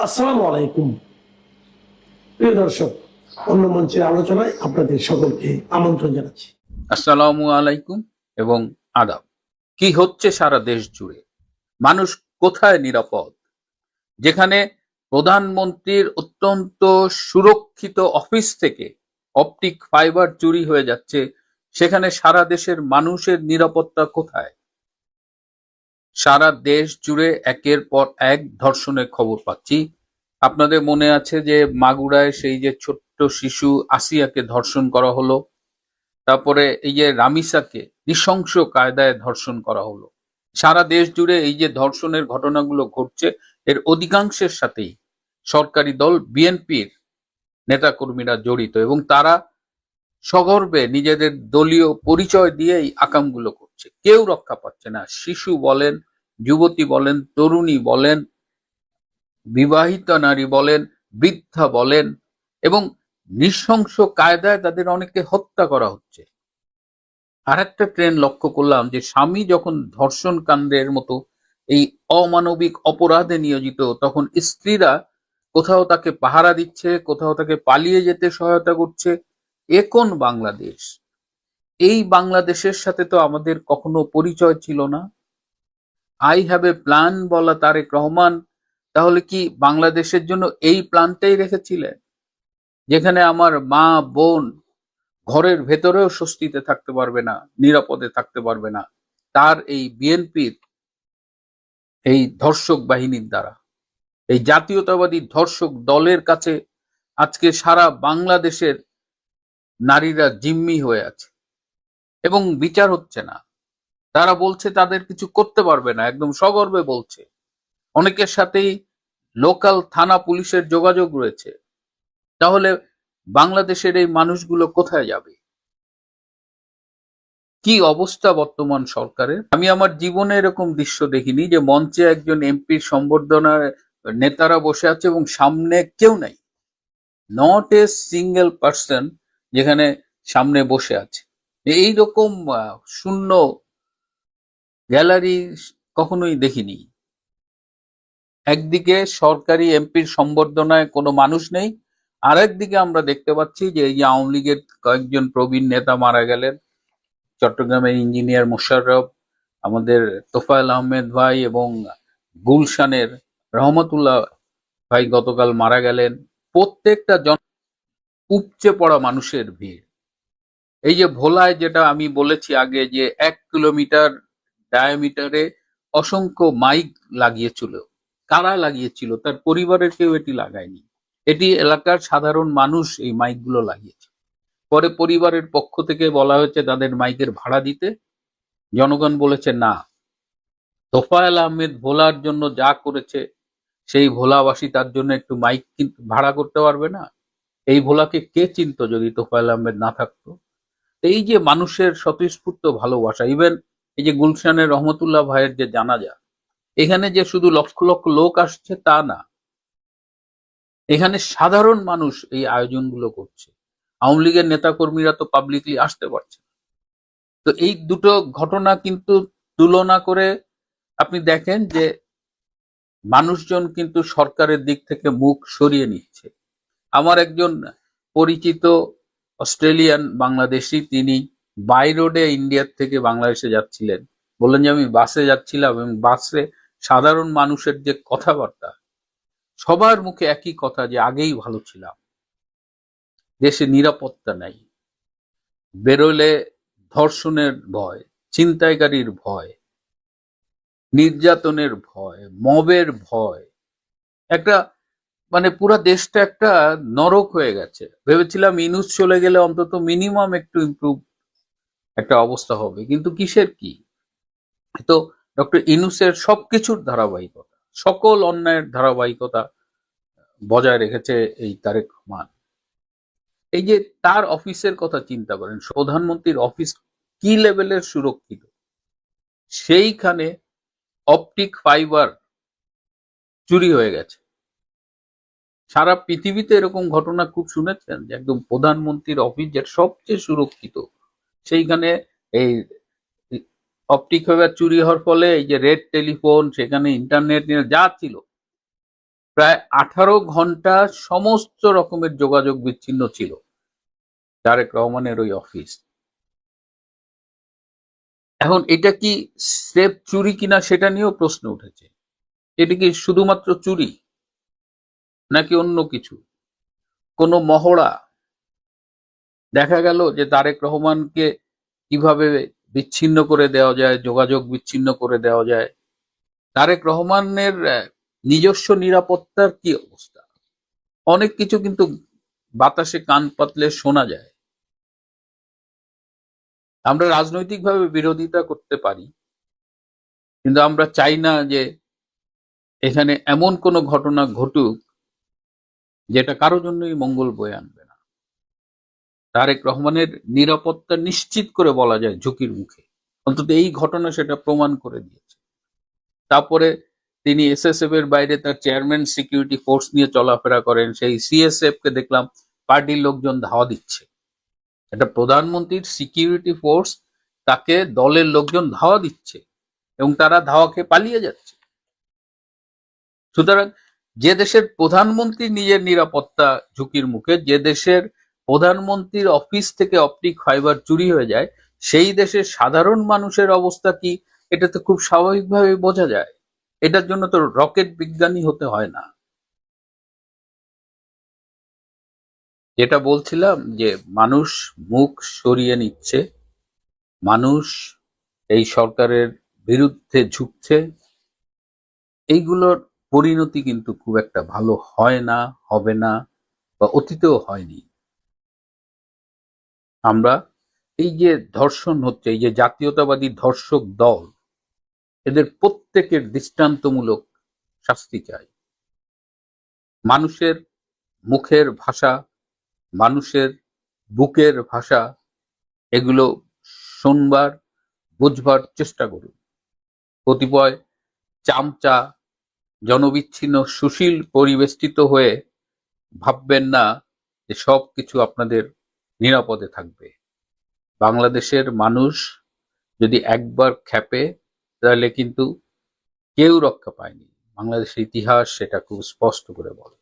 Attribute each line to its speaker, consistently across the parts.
Speaker 1: আসসালামু আলাইকুম। প্রিয় দর্শক, অন্য মঞ্চের আলোচনায় আপনাদের সকলকে আমন্ত্রণ জানাচ্ছি।
Speaker 2: আসসালামু আলাইকুম এবং আদাব। কি হচ্ছে সারা দেশ জুড়ে? মানুষ কোথায় নিরাপদ? যেখানে প্রধানমন্ত্রীর অত্যন্ত সুরক্ষিত অফিস থেকে অপটিক ফাইবার চুরি হয়ে যাচ্ছে, সেখানে সারা দেশের মানুষের নিরাপত্তা কোথায়? সারা দেশ জুড়ে একের পর এক ধর্ষণের খবর পাচ্ছি। আপনাদের মনে আছে যে মাগুরায় সেই যে ছোট্ট শিশু আসিয়াকে ধর্ষণ করা হলো, তারপরে এই যে রামিসাকে নৃশংস কায়দায় ধর্ষণ করা হলো। সারা দেশ জুড়ে এই যে ধর্ষণের ঘটনাগুলো ঘটছে, এর অধিকাংশের সাথেই সরকারি দল বিএনপির নেতাকর্মীরা জড়িত এবং তারা সগর্বে নিজেদের দলীয় পরিচয় দিয়েই আকামগুলো করছে। কেউ রক্ষা পাচ্ছে না। শিশু বলেন, যুবতী বলেন, তরুণী বলেন, বিবাহিতা নারী বলেন, বৃদ্ধা বলেন, এবং নৃশংস কায়দায় তাদের অনেককে হত্যা করা হচ্ছে। আরেকটা ট্রেন্ড লক্ষ্য করলাম যে স্বামী যখন ধর্ষণ কাণ্ডের মতো এই অমানবিক অপরাধে নিয়োজিত, তখন স্ত্রীরা কোথাও তাকে পাহারা দিচ্ছে, কোথাও তাকে পালিয়ে যেতে সহায়তা করছে। এ কোন বাংলাদেশ? এই বাংলাদেশের সাথে তো আমাদের কখনো পরিচয় ছিল না। আই হ্যাভ এ প্ল্যান বলা তারেক রহমান তাহলে কি বাংলাদেশের জন্য এই প্ল্যানটাই রেখেছিলেন, যেখানে আমার মা বোন ঘরের ভেতরেও স্বস্তিতে থাকতে পারবে না, নিরাপদে থাকতে পারবে না তার এই বিএনপির এই ধর্ষক বাহিনীর দ্বারা? এই জাতীয়তাবাদী ধর্ষক দলের কাছে আজকে সারা বাংলাদেশের নারীরা জিম্মি হয়ে আছে এবং বিচার হচ্ছে না। তারা বলছে তাদের কিছু করতে পারবে না, একদম সগর্বে বলছে। অনেকের সাথেই লোকাল থানা পুলিশের যোগাযোগ রয়েছে। তাহলে বাংলাদেশের এই মানুষগুলো কোথায় যাবে? কি অবস্থা বর্তমান সরকারের? আমি আমার জীবনে এরকম দৃশ্য দেখিনি যে মঞ্চে একজন এমপির সম্বর্ধনার নেতারা বসে আছে এবং সামনে কেউ নাই, নট এ সিঙ্গেল পার্সন যেখানে সামনে বসে আছে। এইরকম শূন্য গ্যালারি কখনোই দেখিনি। একদিকে সরকারি এমপির সম্বর্ধনায় কোনো মানুষ নেই, আর একদিকে আমরা দেখতে পাচ্ছি যে এই যে আওয়ামী লীগের কয়েকজন প্রবীণ নেতা মারা গেলেন, চট্টগ্রামের ইঞ্জিনিয়ার মোশাররফ, আমাদের তোফায়েল আহমেদ ভাই এবং গুলশানের রহমতুল্লাহ ভাই গতকাল মারা গেলেন। প্রত্যেকটা উপচে পড়া মানুষের ভিড়। এই যে ভোলায় যেটা আমি বলেছি আগে, যে 1 কিলোমিটার ডায়ামিটারে অসংখ্য মাইক লাগিয়েছিল। কারা লাগিয়েছিল? তার পরিবারের কেউ এটি লাগায়নি, এটি এলাকার সাধারণ মানুষ এই মাইকগুলো লাগিয়েছে। পরে পরিবারের পক্ষ থেকে বলা হয়েছে তাদের মাইকের ভাড়া দিতে। জনগণ বলেছে না। তোফায়েল আহমেদ ভোলার জন্য যা করেছে, সেই ভোলাবাসী তার জন্য একটু মাইক কিন্তু ভাড়া করতে পারবে না? এই ভোলাকে কে চিনতো যদি তোফায়েল আহমেদ না থাকতো? এই যে মানুষের স্বতঃস্ফূর্ত ভালোবাসা, ইভেন এই যে গুলশানের রহমতুল্লাহ ভাইয়ের যে জানাজা, এখানে যে শুধু লক্ষ লক্ষ লোক আসছে তা না, এখানে সাধারণ মানুষ এই আয়োজনগুলো করছে। আওয়ামী লীগের নেতাকর্মীরা তো পাবলিকলি আসতে পারছে না। তো এই দুটো ঘটনা কিন্তু তুলনা করে আপনি দেখেন যে মানুষজন কিন্তু সরকারের দিক থেকে মুখ সরিয়ে নিচ্ছে। আমার একজন পরিচিত অস্ট্রেলিয়ান বাংলাদেশি, তিনি বাই রোডে ইন্ডিয়ার থেকে বাংলাদেশে যাচ্ছিলেন। বললেন যে আমি বাসে যাচ্ছিলাম এবং বাসে সাধারণ মানুষের যে কথাবার্তা, সবার মুখে একই কথা যে আগেই ভালো ছিলাম, দেশে নিরাপত্তা নাই, বেরোলে ধর্ষণের ভয়, ছিনতাইকারীর ভয়, নির্যাতনের ভয়, মবের ভয়। একটা মানে পুরা দেশটা একটা নরক হয়ে গেছে। ভেবেছিলাম ইনুস চলে গেলে অন্তত মিনিমাম একটু ইমপ্রুভ একটা অবস্থা হবে, কিন্তু কিসের কি? তো ডক্টর ইনুসের সবকিছুর ধারাবাহিকতা, সকল অন্যায়ের ধারাবাহিকতা বজায় রেখেছে এই তারেক রহমান। এই যে তার অফিসের কথা চিন্তা করেন, প্রধানমন্ত্রীর অফিস কি লেভেলের সুরক্ষিত, সেইখানে অপটিক ফাইবার চুরি হয়ে গেছে। সারা পৃথিবীতে এরকম ঘটনা খুব শুনেছেন যে একদম প্রধানমন্ত্রীর অফিস যেটা সবচেয়ে সুরক্ষিত, সেইখানে এই অপটিক ফাইবার চুরি হওয়ার ফলে এই যে রেড টেলিফোন, সেখানে ইন্টারনেট যা ছিল প্রায় 18 ঘন্টা সমস্ত রকমের যোগাযোগ বিচ্ছিন্ন ছিল তারেক রহমানের ওই অফিস। এখন এটা কি স্রেফ চুরি কিনা সেটা নিয়েও প্রশ্ন উঠেছে। এটা কি শুধুমাত্র চুরি নাকি অন্য কিছু, কোনো মহড়া? দেখা গেল যে তারেক রহমানকে কিভাবে বিচ্ছিন্ন করে দেওয়া যায়, যোগাযোগ বিচ্ছিন্ন করে দেওয়া যায়। তারেক রহমানের নিজস্ব নিরাপত্তার কি অবস্থা? অনেক কিছু কিন্তু বাতাসে কান পাতলে শোনা যায়। আমরা রাজনৈতিকভাবে বিরোধিতা করতে পারি, কিন্তু আমরা চাই না যে এখানে এমন কোনো ঘটনা ঘটুক যেটা কারো জন্যই মঙ্গল বয়ে আনবে না। তারেক রহমানের নিরাপত্তা নিশ্চিত করে বলা যায় ঝুঁকির মুখে, অন্তত এই ঘটনা সেটা প্রমাণ করে দিয়েছে। তারপরে তিনি এসএসএফ এর বাইরে তার চেয়ারম্যান সিকিউরিটি ফোর্স নিয়ে চলাফেরা করেন, সেই সিএসএফ কে দেখলাম পার্টির লোকজন ধাওয়া দিচ্ছে। এটা প্রধানমন্ত্রীর সিকিউরিটি ফোর্স, তাকে দলের লোকজন ধাওয়া দিচ্ছে এবং তারা ধাওয়া খেয়ে পালিয়ে যাচ্ছে। সুতরাং যে দেশের প্রধানমন্ত্রী নিজের নিরাপত্তা ঝুঁকির মুখে, যে দেশের প্রধানমন্ত্রীর অফিস থেকে অপটিক ফাইবার চুরি হয়ে যায়, সেই দেশের সাধারণ মানুষের অবস্থা কি, এটা তো খুব স্বাভাবিকভাবে বোঝা যায়। এটার জন্য তো রকেট বিজ্ঞানী হতে হয় না। যেটা বলছিলাম যে মানুষ মুখ সরিয়ে নিচ্ছে, মানুষ এই সরকারের বিরুদ্ধে ঝুঁকছে, এইগুলোর পরিণতি কিন্তু খুব একটা ভালো হয় না, হবে না, বা অতীতেও হয়নি। আমরা এই যে ধর্ষণ হচ্ছে, এই যে জাতীয়তাবাদী ধর্ষক দল, এদের প্রত্যেকের দৃষ্টান্তমূলক শাস্তি চাই। মানুষের মুখের ভাষা, মানুষের বুকের ভাষা, এগুলো শুনবার বুঝবার চেষ্টা করুন। কতিপয় চামচা জনবিচ্ছিন্ন সুশীল পরিবেষ্টিত হয়ে ভাববেন না যে সবকিছু আপনাদের নিরাপদে থাকবে। বাংলাদেশের মানুষ যদি একবার ক্ষেপে, তাহলে কিন্তু কেউ রক্ষা পায়নি। বাংলাদেশের ইতিহাস সেটা খুব স্পষ্ট করে বলে।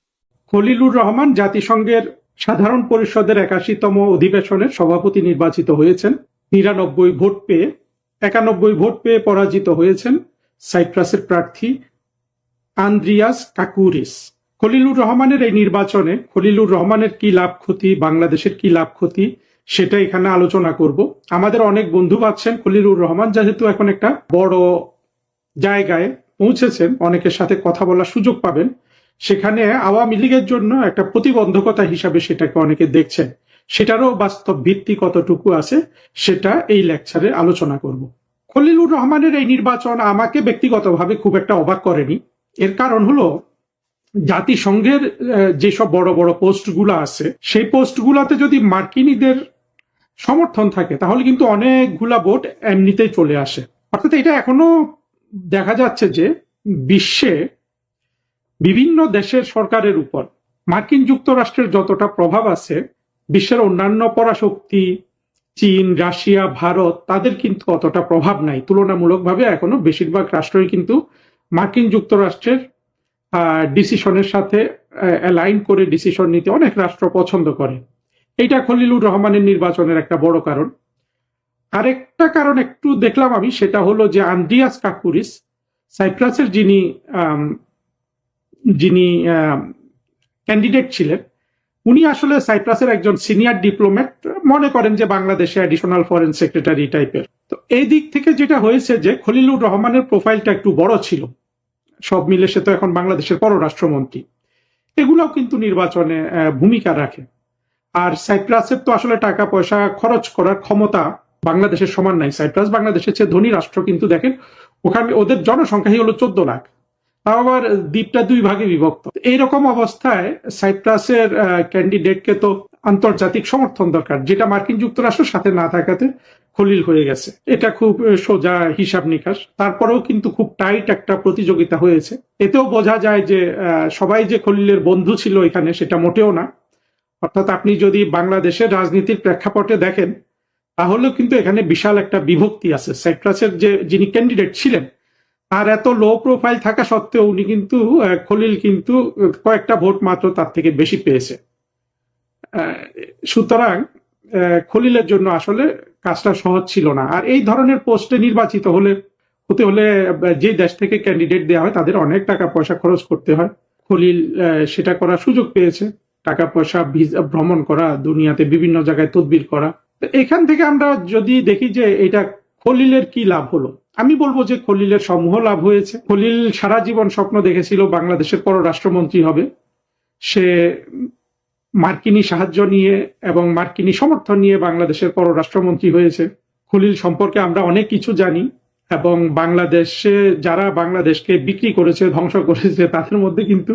Speaker 3: খলিলুর রহমান জাতিসংঘের সাধারণ পরিষদের 81তম অধিবেশনের সভাপতি নির্বাচিত হয়েছেন। 99 ভোট পেয়ে 91 ভোট পেয়ে পরাজিত হয়েছেন সাইপ্রাসের প্রার্থী আন্দ্রিয়াস কাকুরিস। খলিলুর রহমানের এই নির্বাচনে খলিলুর রহমানের কি লাভ ক্ষতি, বাংলাদেশের কি লাভ ক্ষতি, সেটা এখানে আলোচনা করব। আমাদের অনেক বন্ধু আছেন খলিলুর রহমান যেহেতু এখন একটা বড় জায়গায় পৌঁছেছেন, অনেকের সাথে কথা বলার সুযোগ পাবেন, সেখানে আওয়ামী লীগের জন্য একটা প্রতিবন্ধকতা হিসাবে সেটাকে অনেকে দেখছেন। সেটারও বাস্তব ভিত্তি কতটুকু আছে সেটা এই লেকচারে আলোচনা করব। খলিলুর রহমানের এই নির্বাচন আমাকে ব্যক্তিগতভাবে খুব একটা অবাক করেনি। এর কারণ হলো জাতিসংঘের যেসব বড় বড় পোস্টগুলো আছে, সেই পোস্টগুলোতে যদি মার্কিনীদের সমর্থন থাকে তাহলে কিন্তু অনেকগুলা ভোট এমনিতেই চলে আসে। অর্থাৎ এটা এখনো দেখা যাচ্ছে যে বিশ্বে বিভিন্ন দেশের সরকারের উপর মার্কিন যুক্তরাষ্ট্রের যতটা প্রভাব আছে, বিশ্বের অন্যান্য পরাশক্তি চীন, রাশিয়া, ভারত, তাদের কিন্তু অতটা প্রভাব নাই। তুলনামূলকভাবে এখনো বেশিরভাগ রাষ্ট্রই কিন্তু মার্কিন যুক্তরাষ্ট্রের ডিসিশনের সাথে অ্যালাইন করে ডিসিশন নিতে অনেক রাষ্ট্র পছন্দ করে। এইটা খলিলুর রহমানের নির্বাচনের একটা বড় কারণ। আরেকটা কারণ একটু দেখলাম আমি, সেটা হলো যে আন্দ্রিয়াস কাকুরিস, সাইপ্রাসের যিনি ক্যান্ডিডেট ছিলেন, উনি আসলে সাইপ্রাসের একজন সিনিয়র ডিপ্লোম্যাট, মনে করেন যে বাংলাদেশে অ্যাডিশনাল ফরেন সেক্রেটারি টাইপের। তো এই দিক থেকে যেটা হয়েছে যে খলিলুর রহমানের প্রোফাইলটা একটু বড় ছিল, সব মিলে সে তো এখন বাংলাদেশের পররাষ্ট্রমন্ত্রী, এগুলাও কিন্তু নির্বাচনে ভূমিকা রাখে। আর সাইপ্রাসের তো আসলে টাকা পয়সা খরচ করার ক্ষমতা বাংলাদেশের সমান নাই। সাইপ্রাস বাংলাদেশের চেয়ে ধনী রাষ্ট্র, কিন্তু দেখেন ওখানে ওদের জনসংখ্যাই হলো 14 লাখ, তাও আবার দ্বীপটা 2 ভাগে বিভক্ত। এইরকম অবস্থায় সাইপ্রাসের ক্যান্ডিডেটকে তো আন্তর্জাতিক সমর্থন দরকার, যেটা মার্কিন যুক্তরাষ্ট্রের সাথে না থাকাতে খলিল হয়ে গেছে। এটা খুব সোজা হিসাব নিকাশ। তারপরেও কিন্তু খুব টাইট একটা প্রতিযোগিতা হয়েছে। এতেও বোঝা যায় যে সবাই যে খলিলের বন্ধু ছিল এখানে, সেটা মোটেও না। অর্থাৎ আপনি যদি বাংলাদেশের রাজনীতির প্রেক্ষাপটে দেখেন, তাহলেও কিন্তু এখানে বিশাল একটা বিভক্তি আছে। সাইপ্রাসের যিনি ক্যান্ডিডেট ছিলেন, তার এত লো প্রোফাইল থাকা সত্ত্বেও উনি কিন্তু খলিল কিন্তু কয়েকটা ভোট মাত্র তার থেকে বেশি পেয়েছে। সুতরাং খলিলের জন্য আসলে কাজটা সহজ ছিল না। আর এই ধরনের পোস্টে নির্বাচিত হতে হলে যে দেশ থেকে ক্যান্ডিডেট দেওয়া হয় তাদের অনেক টাকা পয়সা খরচ করতে হয়। খলিল সেটা করার সুযোগ পেয়েছে, টাকা পয়সা ভ্রমণ করা, দুনিয়াতে বিভিন্ন জায়গায় তদবির করা। এখান থেকে আমরা যদি দেখি যে এটা খলিলের কি লাভ হলো, আমি বলবো যে খলিলের সমূহ লাভ হয়েছে। খলিল সারা জীবন স্বপ্ন দেখেছিল বাংলাদেশের পররাষ্ট্রমন্ত্রী হবে। সে মার্কিনী সাহায্য নিয়ে এবং মার্কিনী সমর্থন নিয়ে বাংলাদেশের পররাষ্ট্রমন্ত্রী হয়েছে। খলিল সম্পর্কে আমরা অনেক কিছু জানি এবং বাংলাদেশে যারা বাংলাদেশকে বিক্রি করেছে, ধ্বংস করেছে, তাদের মধ্যে কিন্তু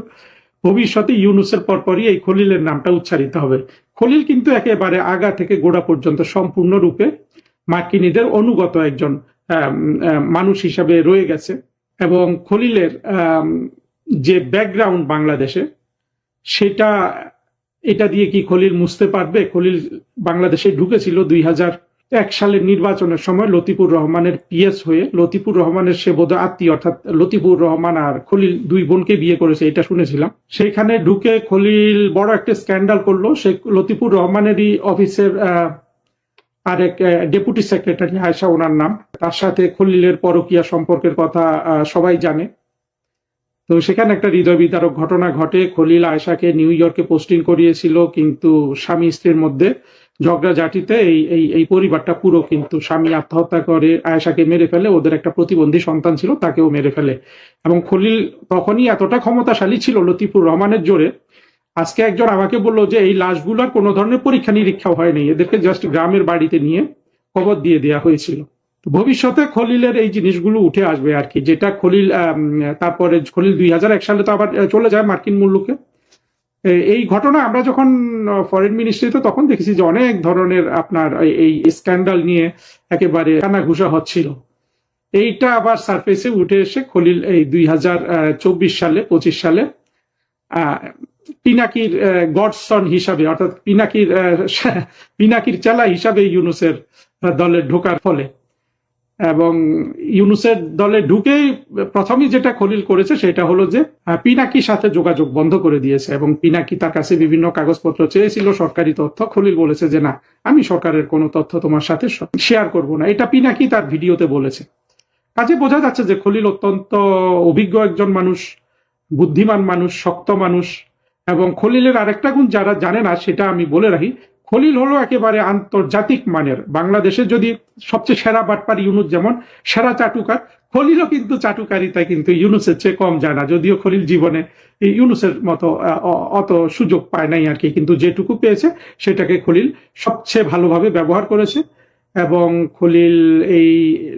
Speaker 3: ভবিষ্যতে ইউনূসের পরপরই এই খলিলের নামটা উচ্চারিত হবে। খলিল কিন্তু একেবারে আগা থেকে গোড়া পর্যন্ত সম্পূর্ণরূপে মার্কিনীদের অনুগত একজন মানুষ হিসাবে রয়ে গেছে। এবং খলিলের যে ব্যাকগ্রাউন্ড বাংলাদেশে, এটা দিয়ে কি খলিল মুছতে পারবে? খলিল বাংলাদেশে ঢুকেছিল 2001 সালের নির্বাচনের সময় লতিফুর রহমানের পিএস হয়ে। লতিফুর রহমানের সে বোধহয় আত্মীয়, অর্থাৎ লতিফুর রহমান আর খলিল দুই বোনকে বিয়ে করেছে, এটা শুনেছিলাম। সেখানে ঢুকে খলিল বড় একটা স্ক্যান্ডাল করলো। সে লতিফুর রহমানেরই অফিসের আরেক ডেপুটি সেক্রেটারি, আয়েশা ওনার নাম, তার সাথে খলিলের পরকীয়া সম্পর্কের কথা সবাই জানে। তো সেখানে একটা হৃদয় বিদারক ঘটনা ঘটে। খলিল আয়েশাকে নিউ ইয়র্কে পোস্টিং করিয়েছিল, কিন্তু স্বামী স্ত্রীর মধ্যে ঝগড়াঝাটিতে এই পরিবারটা পুরো কিন্তু স্বামী আত্মহত্যা করে, আয়েশাকে মেরে ফেলে। ওদের একটা প্রতিবন্ধী সন্তান ছিল, তাকেও মেরে ফেলে। এবং খলিল তখনই এতটা ক্ষমতাশালী ছিল লতিফুর রহমানের জোরে। আজকে একজন আমাকে বললো যে এই লাশগুলোর কোনো ধরনের পরীক্ষা নিরীক্ষাও হয়নি, এদেরকে জাস্ট গ্রামের বাড়িতে নিয়ে কবর দিয়ে দেওয়া হয়েছিল। ভবিষ্যতে খলিলের এই জিনিসগুলো উঠে আসবে আর কি, যেটা খলিল তারপরে খলিল 2001 সালে তো আবার চলে যায় মার্কিন মুলুকে। এই ঘটনা আমরা যখন ফরেন মিনিস্ট্রিতে তখন দেখেছি যে অনেক ধরনের আপনার এই স্ক্যান্ডাল নিয়ে একেবারে কানাঘুষা হচ্ছিল। এইটা আবার সারফেসে উঠে এসে খলিল এই 2024 সালে 25 সালে পিনাকির গডসন হিসাবে, অর্থাৎ পিনাকির চেলা হিসাবে ইউনূসের দলে ঢোকার ফলে, এবং ইউনূসের দলে ঢুকেই প্রথমেই যেটা খলিল করেছে সেটা হলো যে পিনাকির সাথে যোগাযোগ বন্ধ করে দিয়েছে। এবং পিনাকি তার কাছে বিভিন্ন কাগজপত্র চেয়েছিল, সরকারি তথ্য। খলিল বলেছে যে না, আমি সরকারের কোনো তথ্য তোমার সাথে শেয়ার করব না। এটা পিনাকি তার ভিডিওতে বলেছে। কাজে বোঝা যাচ্ছে যে খলিল অত্যন্ত অভিজ্ঞ একজন মানুষ, বুদ্ধিমান মানুষ, শক্ত মানুষ। এবং খলিলের আরেকটা গুণ যারা জানে না সেটা আমি বলে রাখি, খলিল হলো একেবারে আন্তর্জাতিক মানের। বাংলাদেশে যদি সবচেয়ে সেরা বাটপার ইউনূস যেমন সেরা চাটুকার, খলিলও কিন্তু চাটুকারিতায় কিন্তু ইউনূসের চেয়ে কম যায় না। যদিও খলিল জীবনে ইউনূসের মতো অত সুযোগ পায় নাই আর কি, কিন্তু যেটুকু পেয়েছে সেটাকে খলিল সবচেয়ে ভালোভাবে ব্যবহার করেছে। এবং খলিল এই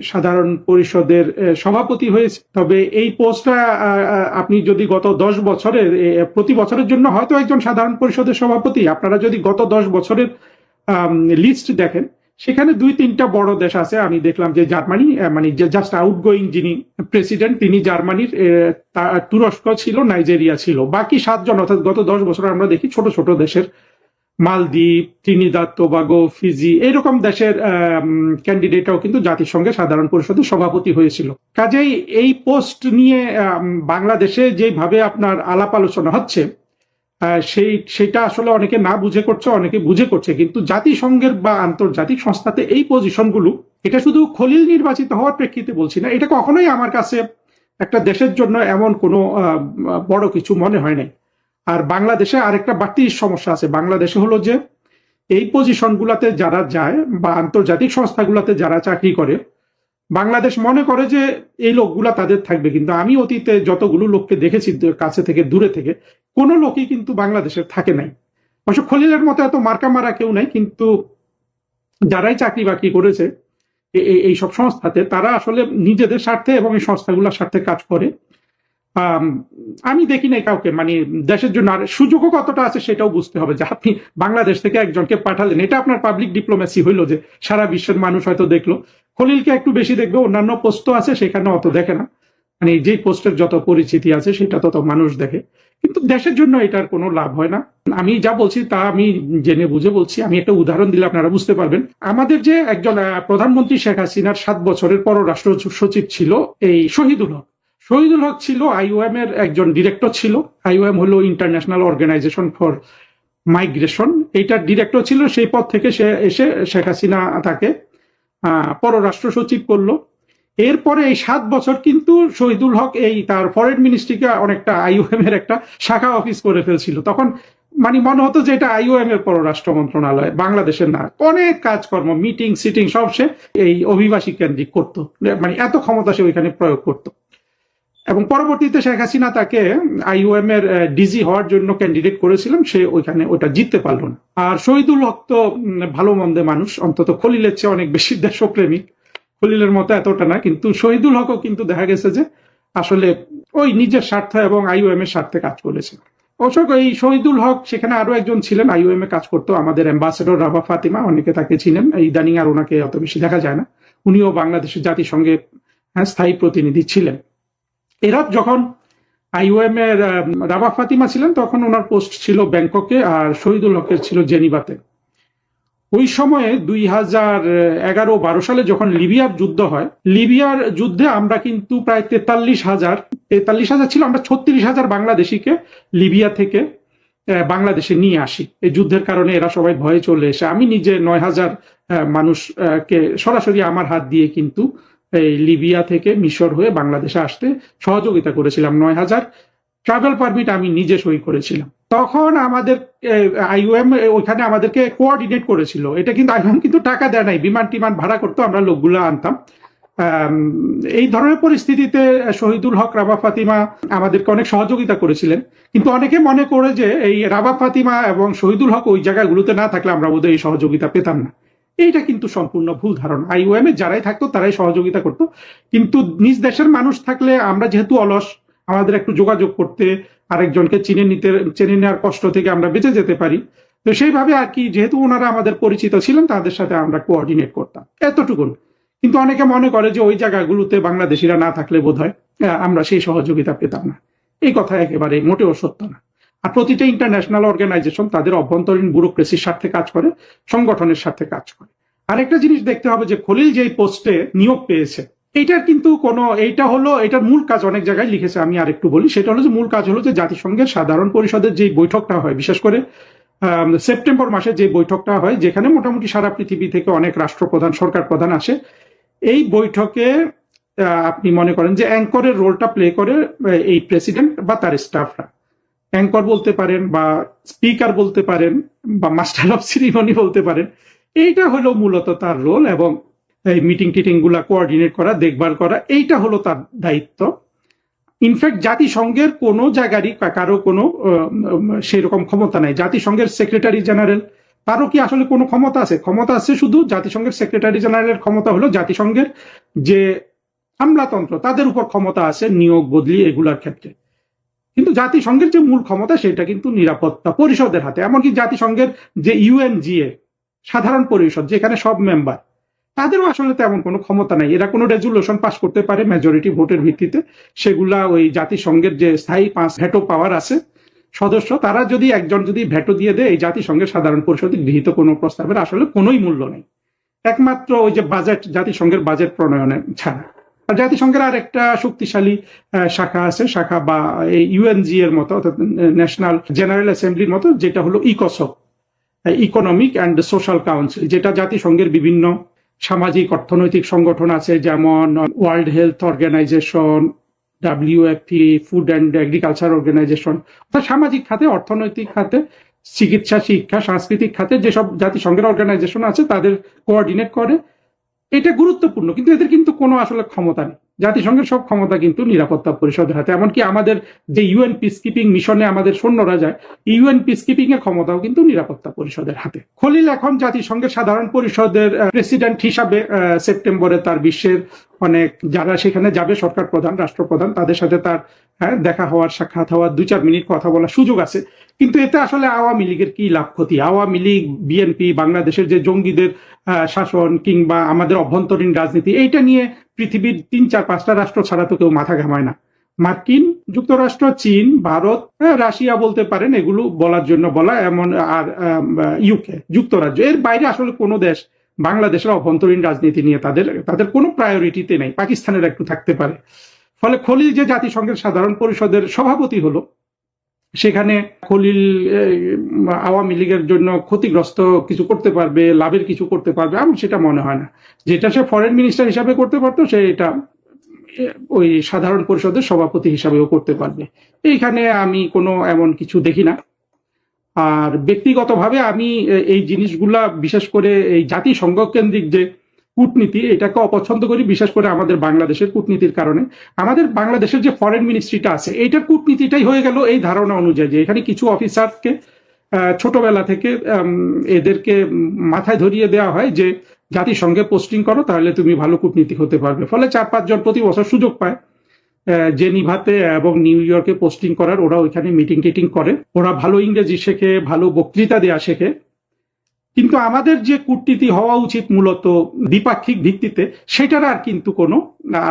Speaker 3: সাধারণ পরিষদের সভাপতি হয়েছে। তবে এই পোস্টটা আপনি যদি গত 10 বছরের, প্রতি বছরের জন্য হয়তো একজন সাধারণ পরিষদের সভাপতি, আপনারা যদি গত 10 বছরের লিস্ট দেখেন, সেখানে 2-3টা বড় দেশ আছে। আমি দেখলাম যে জার্মানি, মানে জাস্ট আউটগোয়িং যিনি প্রেসিডেন্ট তিনি জার্মানির, তুরস্ক ছিল, নাইজেরিয়া ছিল। বাকি 7 জন, অর্থাৎ গত 10 বছর আমরা দেখি ছোট ছোট দেশের, মালদ্বীপ, ত্রিনিদাদ টোবাগো, ফিজি, এইরকম দেশের ক্যান্ডিডেটরাও কিন্তু জাতিসংঘের সাধারণ পরিষদের সভাপতি হয়েছিল। কাজেই এই পোস্ট নিয়ে বাংলাদেশে যেভাবে আপনার আলাপ আলোচনা হচ্ছে, সেইটা আসলে অনেকে না বুঝে করছে, অনেকে বুঝে করছে। কিন্তু জাতিসংঘের বা আন্তর্জাতিক সংস্থাতে এই পজিশনগুলো, এটা শুধু খলিল নির্বাচিত হওয়ার প্রেক্ষিতে বলছি না, এটা কখনোই আমার কাছে একটা দেশের জন্য এমন কোনো বড় কিছু মনে হয় নাই। আর বাংলাদেশে আরেকটা বাড়তি সমস্যা আছে। বাংলাদেশে হলো যে এই পজিশনগুলোতে যারা যায় বা আন্তর্জাতিক সংস্থাগুলোতে যারা চাকরি করে, বাংলাদেশ মনে করে যে এই লোকগুলা তাদের থাকবে। কিন্তু আমি অতীতে যতগুলো লোককে দেখেছি কাছে থেকে দূরে থেকে, কোনো লোকই কিন্তু বাংলাদেশের থাকে নাই। অবশ্য খলিলের মতো এত মার্কা মারা কেউ নাই, কিন্তু যারাই চাকরি বাকরি করেছে এই সব সংস্থাতে, তারা আসলে নিজেদের স্বার্থে এবং এই সংস্থাগুলোর স্বার্থে কাজ করে। আমি দেখি নাই কাউকে, মানে দেশের জন্য আর সুযোগও কতটা আছে সেটাও বুঝতে হবে। যে আপনি বাংলাদেশ থেকে একজনকে পাঠালেন, এটা আপনার পাবলিক ডিপ্লোমেসি হইলো, যে সারা বিশ্বের মানুষ হয়তো দেখলো। খলিলকে একটু বেশি দেখবে, অন্যান্য পোস্টও আছে সেখানে অত দেখে না, মানে যে পোস্টের যত পরিচিতি আছে সেটা তত মানুষ দেখে। কিন্তু দেশের জন্য এটার কোনো লাভ হয় না। আমি যা বলছি তা আমি জেনে বুঝে বলছি। আমি একটা উদাহরণ দিলে আপনারা বুঝতে পারবেন। আমাদের যে একজন প্রধানমন্ত্রী শেখ হাসিনার 7 বছরের পররাষ্ট্র সচিব ছিল এই শহীদুল হক। শহীদুল হক ছিল আইওএম এর একজন ডিরেক্টর ছিল। আইওএম হলো ইন্টারন্যাশনাল অর্গানাইজেশন ফর মাইগ্রেশন, এইটার ডিরেক্টর ছিল। সেই পদ থেকে সে এসে শেখ হাসিনা তাকে পররাষ্ট্র সচিব করলো। এরপরে এই 7 বছর কিন্তু শহীদুল হক এই তার ফরেন মিনিস্ট্রিকে অনেকটা আইওএম এর একটা শাখা অফিস করে ফেলছিল। তখন মানে মনে হতো যে এটা আইওএম এর পররাষ্ট্র মন্ত্রণালয়, বাংলাদেশের না। অনেক কাজকর্ম, মিটিং সিটিং সব সে এই অভিবাসী কেন্দ্রিক করতো, মানে এত ক্ষমতা সে ওইখানে প্রয়োগ করতো। এবং পরবর্তীতে শেখ হাসিনা তাকে আইওএম এর ডিজি হওয়ার জন্য ক্যান্ডিডেট করেছিলেন, সে ওইখানে ওটা জিততে পারল না। আর শহীদুল হক তো ভালো মন্দে মানুষ, অন্তত খলিলের চেয়ে অনেক বেশি দেশপ্রেমিক। খলিলের মতো এতটা না, কিন্তু শহীদুল হকও কিন্তু দেখা গেছে যে আসলে ওই নিজের স্বার্থ এবং আইওএম এর স্বার্থে কাজ করেছে। অবশ্য এই শহীদুল হক সেখানে আরো একজন ছিলেন আইওএম এ কাজ করতো, আমাদের অ্যাম্বাসেডর রাভা ফাতিমা, অনেকে তাকে চিনেন। ইদানিং আর ওনাকে অত বেশি দেখা যায় না। উনিও বাংলাদেশের জাতিসংঘে স্থায়ী প্রতিনিধি ছিলেন। এরা যখন আইওএম এর রাভা ফাতিমা ছিলেন তখন ওনার পোস্ট ছিল ব্যাংককে, আর শহীদুল হকের ছিল জেনিভাতে। ওই সময়ে 2011-12 সালে যখন লিবিয়ার যুদ্ধ হয়, লিবিয়ার যুদ্ধে আমরা কিন্তু প্রায় 43,000 ছিল, আমরা 36,000 বাংলাদেশিকে লিবিয়া থেকে বাংলাদেশে নিয়ে আসি। এই যুদ্ধের কারণে এরা সবাই ভয়ে চলে এসে আমি নিজে 9,000 মানুষকে সরাসরি আমার হাত দিয়ে কিন্তু এই লিবিয়া থেকে মিশর হয়ে বাংলাদেশে আসতে সহযোগিতা করেছিলাম। 9,000 ট্রাভেল পারমিট আমি নিজে সই করেছিলাম। তখন আমাদের আইওএম ওইখানে আমাদেরকে কোঅর্ডিনেট করেছিল। এটা কিন্তু আইওএম কিন্তু টাকা দেয় নাই, বিমান টিমান ভাড়া করতো, আমরা লোকগুলো আনতাম। এই ধরনের পরিস্থিতিতে শহীদুল হক, রাভা ফাতিমা আমাদেরকে অনেক সহযোগিতা করেছিলেন। কিন্তু অনেকে মনে করে যে এই রাভা ফাতিমা এবং শহীদুল হক ওই জায়গাগুলোতে না থাকলে আমরা বোধহয় এই সহযোগিতা পেতাম না। এইটা কিন্তু সম্পূর্ণ ভুল ধারণা। আইওএম এ যারাই থাকতো তারাই সহযোগিতা করতো, কিন্তু নিজ দেশের মানুষ থাকলে আমরা যেহেতু অলস, আমাদের একটু যোগাযোগ করতে, আরেকজনকে চেনে নেওয়ার কষ্ট থেকে আমরা বেঁচে যেতে পারি। তো সেইভাবে আর কি, যেহেতু ওনারা আমাদের পরিচিত ছিলেন, তাদের সাথে আমরা কোঅর্ডিনেট করতাম, এতটুকু। কিন্তু অনেকে মনে করে যে ওই জায়গাগুলোতে বাংলাদেশিরা না থাকলে বোধহয় আমরা সেই সহযোগিতা পেতাম না। এই কথা একেবারে মোটেও সত্য না। আর প্রতিটা ইন্টারন্যাশনাল অর্গানাইজেশন তাদের অভ্যন্তরীণ ব্যুরোক্রেসির স্বার্থে কাজ করে, সংগঠনের স্বার্থে কাজ করে। আরেকটা জিনিস দেখতে হবে যে খলিল যেই পোস্টে নিয়োগ পেয়েছে, এইটার কিন্তু এটার মূল কাজ অনেক জায়গায় লিখেছে, আমি আরেকটু বলি। সেটা হলো যে মূল কাজ হলো যে জাতিসংঘের সাধারণ পরিষদের যে বৈঠকটা হয়, বিশেষ করে সেপ্টেম্বর মাসে যে বৈঠকটা হয়, যেখানে মোটামুটি সারা পৃথিবী থেকে অনেক রাষ্ট্রপ্রধান, সরকার প্রধান আসে। এই বৈঠকে আপনি মনে করেন যে অ্যাঙ্করের রোলটা প্লে করে এই প্রেসিডেন্ট বা তার স্টাফরা। অ্যাঙ্কর বলতে পারেন, বা স্পিকার বলতে পারেন, বা মাস্টার অফ সিরিমনি বলতে পারেন। এইটা হলো মূলত তার রোল, এবং এই মিটিং টিটিং গুলা কোঅর্ডিনেট করা, দেখভাল করা, এইটা হলো তার দায়িত্ব। ইনফ্যাক্ট জাতিসংঘের কোনো জায়গারই কারো কোনো সেরকম ক্ষমতা নাই। জাতিসংঘের সেক্রেটারি জেনারেল, তারও কি আসলে কোনো ক্ষমতা আছে? ক্ষমতা আছে শুধু জাতিসংঘের সেক্রেটারি জেনারেলের ক্ষমতা হলো জাতিসংঘের যে আমলাতন্ত্র, তাদের উপর ক্ষমতা আছে নিয়োগ বদলি এগুলার ক্ষেত্রে। কিন্তু জাতিসংঘের যে মূল ক্ষমতা সেটা কিন্তু নিরাপত্তা পরিষদের হাতে। এমনকি জাতিসংঘের যে ইউএনজিএ সাধারণ পরিষদ, যেখানে সব মেম্বার, তাদেরও আসলে তেমন কোনো ক্ষমতা নাই। এরা কোনো রেজুলেশন পাস করতে পারে মেজরিটি ভোটের ভিত্তিতে, সেগুলা ওই জাতিসংঘের যে স্থায়ী 5 ভেটো পাওয়ার আছে সদস্য, তারা যদি একজন যদি ভেটো দিয়ে দেয়, এই জাতিসংঘের সাধারণ পরিষদে গৃহীত কোনো প্রস্তাবের আসলে কোনোই মূল্য নেই, একমাত্র ওই যে বাজেট, জাতিসংঘের বাজেট প্রণয়নে ছাড়া। আর জাতিসংঘের আর একটা শক্তিশালী শাখা বা এই ইউএনজি এর মতো, অর্থাৎ ন্যাশনাল জেনারেল অ্যাসেম্বলির মতো, যেটা হলো ইকোসক, ইকোনমিক অ্যান্ড সোশ্যাল কাউন্সিল, যেটা জাতিসংঘের বিভিন্ন সামাজিক অর্থনৈতিক সংগঠন আছে, যেমন World Health Organization, WFP, Food and Agriculture Organization, অর্থাৎ সামাজিক খাতে, অর্থনৈতিক খাতে, চিকিৎসা, শিক্ষা, সাংস্কৃতিক খাতে যেসব জাতিসংঘের অর্গানাইজেশন আছে তাদের কোঅর্ডিনেট করে। এটা গুরুত্বপূর্ণ, কিন্তু এদের কিন্তু কোনো আসলে ক্ষমতা নেই। জাতিসংঘের সব ক্ষমতা কিন্তু নিরাপত্তা পরিষদের হাতে। এমনকি আমাদের যে ইউএন পিসকিপিং মিশনে আমাদের সৈন্যরা যায়, ইউএন পিসকিপিং এর ক্ষমতাও কিন্তু নিরাপত্তা পরিষদের হাতে। খলিল এখন জাতিসংঘের সাধারণ পরিষদের প্রেসিডেন্ট হিসাবে সেপ্টেম্বরে তার বিশ্বের অনেক যারা সেখানে যাবে, সরকার প্রধান, রাষ্ট্রপ্রধান, তাদের সাথে তার দেখা হওয়ার, সাক্ষাৎ হওয়ার, 2-4 মিনিট কথা বলার সুযোগ আছে। কিন্তু এতে আসলে আওয়ামী লীগের কি লাভ ক্ষতি? আওয়ামী লীগ, বিএনপি, বাংলাদেশের যে জঙ্গিদের শাসন কিংবা আমাদের অভ্যন্তরীণ রাজনীতি, এইটা নিয়ে পৃথিবীর 3-4-5টা রাষ্ট্র ছাড়া তো কেউ মাথা ঘামায় না। মার্কিন যুক্তরাষ্ট্র, চীন, ভারত, রাশিয়া বলতে পারেন, এগুলো বলার জন্য বলা, এমন আর ইউকে, যুক্তরাজ্য, এর বাইরে আসলে কোনো দেশ বাংলাদেশের অভ্যন্তরীণ রাজনীতি নিয়ে তাদের কোনো প্রায়োরিটিতে নেই। পাকিস্তানের একটু থাকতে পারে। ফলে খলিল যে জাতিসংঘের সাধারণ পরিষদের সভাপতি হলো, সেখানে খলিল আওয়ামী লীগের জন্য ক্ষতিগ্রস্ত কিছু করতে পারবে, লাভের কিছু করতে পারবে, আমার সেটা মনে হয় না। যেটা সে ফরেন মিনিস্টার হিসাবে করতে পারতো, সে এটা ওই সাধারণ পরিষদের সভাপতি হিসাবেও করতে পারবে। এইখানে আমি কোনো এমন কিছু দেখি না। আর ব্যক্তিগতভাবে আমি এই জিনিসগুলা, বিশেষ করে এই জাতিসংঘ কেন্দ্রিক যে কূটনীতি, এটাকে অপছন্দ করি, বিশেষ করে আমাদের বাংলাদেশের কূটনীতির কারণে। আমাদের বাংলাদেশের যে ফরেন মিনিস্ট্রিটা আছে, এইটার কূটনীতিটাই হয়ে গেল এই ধারণা অনুযায়ী যে এখানে কিছু অফিসারকে ছোটবেলা থেকে এদেরকে মাথায় ধরিয়ে দেওয়া হয় যে জাতিসংঘে পোস্টিং করো, তাহলে তুমি ভালো কূটনীতিক হতে পারবে। ফলে 4-5 জন প্রতি বছর সুযোগ পায় জেনিভাতে এবং নিউ ইয়র্কে পোস্টিং করার। ওরা ওইখানে মিটিং টিটিং করে, ওরা ভালো ইংরেজি শেখে, ভালো বক্তৃতা দেওয়া শেখে। কিন্তু আমাদের যে কূটনীতি হওয়া উচিত মূলত দ্বিপাক্ষিক ভিত্তিতে, সেটার আর কিন্তু কোনো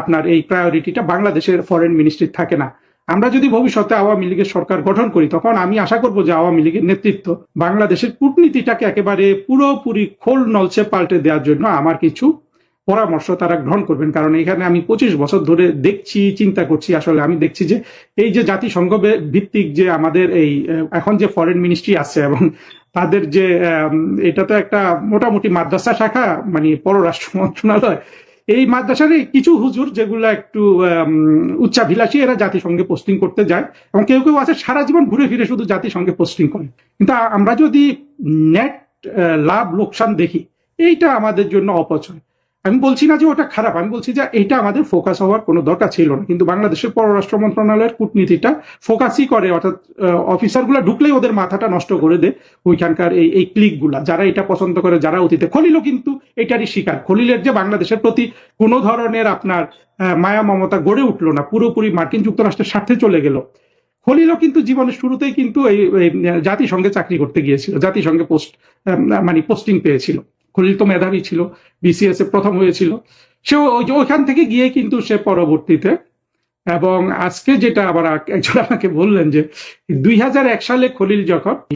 Speaker 3: আপনার এই প্রায়োরিটিটা বাংলাদেশের ফরেন মিনিস্ট্রি থাকে না। আমরা যদি ভবিষ্যতে আওয়ামী লীগের সরকার গঠন করি, তখন আমি আশা করব যে আওয়ামী লীগের নেতৃত্ব বাংলাদেশের কূটনীতিটাকে একেবারে পুরোপুরি খোল নলচে পাল্টে দেওয়ার জন্য আমার কিছু পরামর্শ তারা গ্রহণ করবেন। কারণ এখানে আমি 25 বছর ধরে দেখছি, চিন্তা করছি, আসলে আমি দেখছি যে এই যে জাতিসংঘ ভিত্তিক যে আমাদের এই এখন যে ফরেন মিনিস্ট্রি আছে, এবং তাদের যে এটা তো একটা মোটামুটি মাদ্রাসা শাখা, মানে পররাষ্ট্র মন্ত্রণালয়, এই মাদ্রাসার কিছু হুজুর যেগুলো একটু উচ্চাভিলাষী, এরা জাতিসংঘে পোস্টিং করতে যায়, এবং কেউ কেউ আছে সারা জীবন ঘুরে ফিরে শুধু জাতিসংঘে পোস্টিং করে। কিন্তু আমরা যদি নেট লাভ লোকসান দেখি, এইটা আমাদের জন্য অপচয়। আমি বলছি না যে ওটা খারাপ, আমি বলছি যে এটা আমাদের ফোকাস হওয়ার কোনো দরকার ছিল না। কিন্তু বাংলাদেশের পররাষ্ট্র মন্ত্রণালয়ের কূটনীতিটা ফোকাসই করে, অর্থাৎ অফিসারগুলা ঢুকলেই ওদের মাথাটা নষ্ট করে দেয় ওইখানকার এই ক্লিকগুলা, যারা এটা পছন্দ করে, যারা অতীতে। খলিলও কিন্তু এটারই শিকার। খলিলের যে বাংলাদেশের প্রতি কোনো ধরনের আপনার মায়া মমতা গড়ে উঠলো না, পুরোপুরি মার্কিন যুক্তরাষ্ট্রের স্বার্থে চলে গেল। খলিলও কিন্তু জীবনের শুরুতেই কিন্তু এই জাতিসংঘে চাকরি করতে গিয়েছিল, জাতিসংঘে পোস্টিং পেয়েছিল। খলিল তো মেধাবী ছিল, বিসিএস এ প্রথম হয়েছিল, সে ওইখান থেকে গিয়ে কিন্তু সে পরবর্তীতে, এবং আজকে যেটা আবার একজন আমাকে বললেন যে 2001 সালে খলিল যখন